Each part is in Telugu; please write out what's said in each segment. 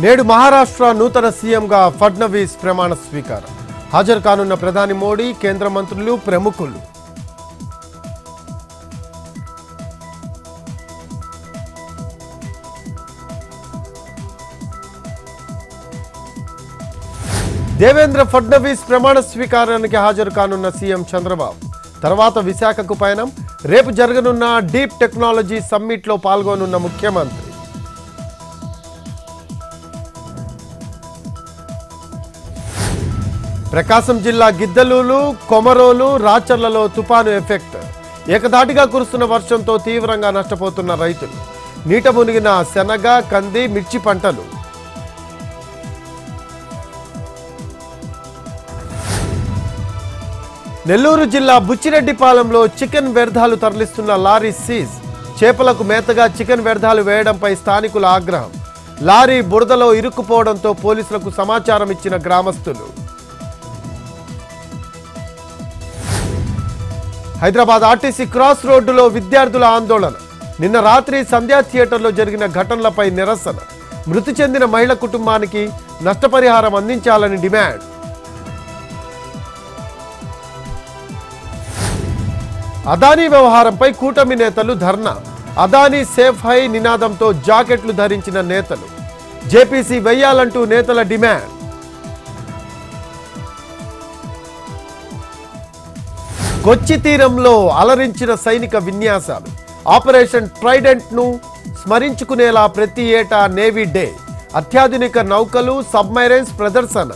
నేడు మహారాష్ట్ర నూతన సీఎంగా ఫడ్నవీస్ ప్రమాణ స్వీకారం. హాజరు కానున్న ప్రధాని మోడీ, కేంద్ర మంత్రులు, ప్రముఖులు. దేవేంద్ర ఫడ్నవీస్ ప్రమాణ స్వీకారానికి హాజరు కానున్న సీఎం చంద్రబాబు. తర్వాత విశాఖకు పయనం. రేపు జరగనున్న డీప్ టెక్నాలజీ సమ్మిట్లో పాల్గొనున్న ముఖ్యమంత్రి. ప్రకాశం జిల్లా గిద్దలూరు, కొమరోలు, రాచర్లలో తుపాను ఎఫెక్ట్. ఏకధాటిగా కురుస్తున్న వర్షంతో తీవ్రంగా నష్టపోతున్న రైతులు. నీట మునిగిన శనగ, కంది, మిర్చి పంటలు. నెల్లూరు జిల్లా బుచ్చిరెడ్డిపాలెంలో చికెన్ వ్యర్థాలు తరలిస్తున్న లారీ సీజ్. చేపలకు మేతగా చికెన్ వ్యర్థాలు వేయడంపై స్థానికుల ఆగ్రహం. లారీ బురదలో ఇరుక్కుపోవడంతో పోలీసులకు సమాచారం ఇచ్చిన గ్రామస్తులు. హైదరాబాద్ ఆర్టీసీ క్రాస్ రోడ్డులో విద్యార్థుల ఆందోళన. నిన్న రాత్రి సంధ్యా థియేటర్లో జరిగిన ఘటనలపై నిరసన. మృతి చెందిన మహిళ కుటుంబానికి నష్టపరిహారం అందించాలని డిమాండ్. అదానీ వ్యవహారంపై కూటమి నేతలు ధర్నా. అదానీ సేఫ్ హై నినాదంతో జాకెట్లు ధరించిన నేతలు. జేపీసీ వెయ్యాలంటూ నేతల డిమాండ్. కొచ్చి తీరంలో అలరించిన సైనిక విన్యాసాలు. ఆపరేషన్ ట్రైడెంట్ ను స్మరించుకునేలా ప్రతి ఏటా నేవీ డే. అత్యాధునిక నౌకలు, సబ్మెరైన్స్ ప్రదర్శన.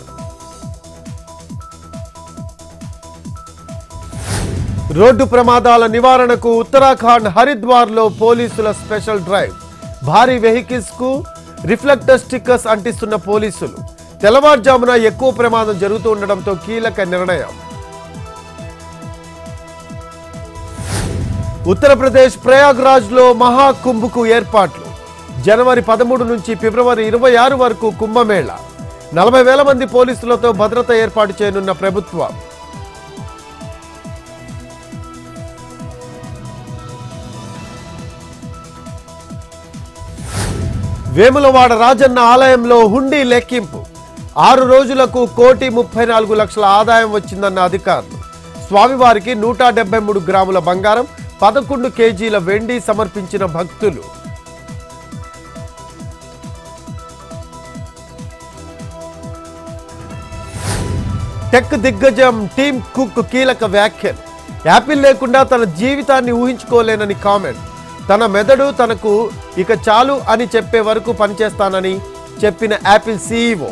రోడ్డు ప్రమాదాల నివారణకు ఉత్తరాఖండ్ హరిద్వార్లో పోలీసుల స్పెషల్ డ్రైవ్. భారీ వెహికల్స్ కు రిఫ్లెక్టర్ స్టిక్కర్స్ అంటిస్తున్న పోలీసులు. తెల్లవారుజామున ఎక్కువ ప్రమాదం జరుగుతూ ఉండడంతో కీలక నిర్ణయం. ఉత్తరప్రదేశ్ ప్రయాగ్రాజ్లో మహాకుంభకు ఏర్పాట్లు. జనవరి 13 నుంచి ఫిబ్రవరి 26 వరకు కుంభమేళా. 40,000 మంది పోలీసులతో భద్రత ఏర్పాటు చేయనున్న ప్రభుత్వం. వేములవాడ రాజన్న ఆలయంలో హుండీ లెక్కింపు. 6 రోజులకు 1,34,00,000 ఆదాయం వచ్చిందన్న అధికారులు. స్వామివారికి 173 గ్రాముల బంగారం, 11 కేజీల వెండి సమర్పించిన భక్తులు. టెక్ దిగ్గజం టీమ్ కుక్ కీలక వ్యాఖ్యలు. యాపిల్ లేకుండా తన జీవితాన్ని ఊహించుకోలేనని కామెంట్. తన మెదడు తనకు ఇక చాలు అని చెప్పే వరకు పనిచేస్తానని చెప్పిన యాపిల్ సీఈఓ.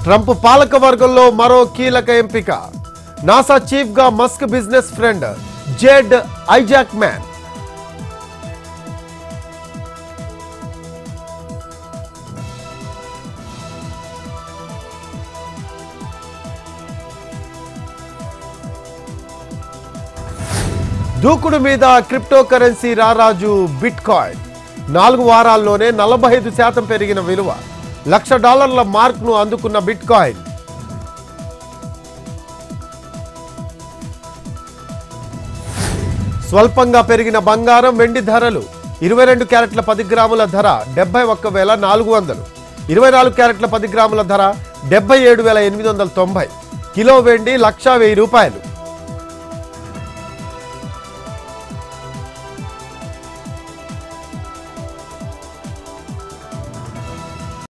ట్రంప్ పాలక వర్గంలో మరో కీలక ఎంపిక. నాసా చీఫ్ గా Musk business friend Z Isaac man. దూకుడు మీద క్రిప్టో కరెన్సీ రారాజు బిట్ కాయిన్. 4 వారాల్లోనే 45% పెరిగిన విలువ. $1,00,000 మార్క్ ను అందుకున్న బిట్ కాయిన్. స్వల్పంగా పెరిగిన బంగారం, వెండి ధరలు. 22 క్యారెట్ల 10 గ్రాముల ధర 71,400. 24 క్యారెట్ల 10 గ్రాముల ధర 77,890. కిలో వెండి 1,10,000 రూపాయలు.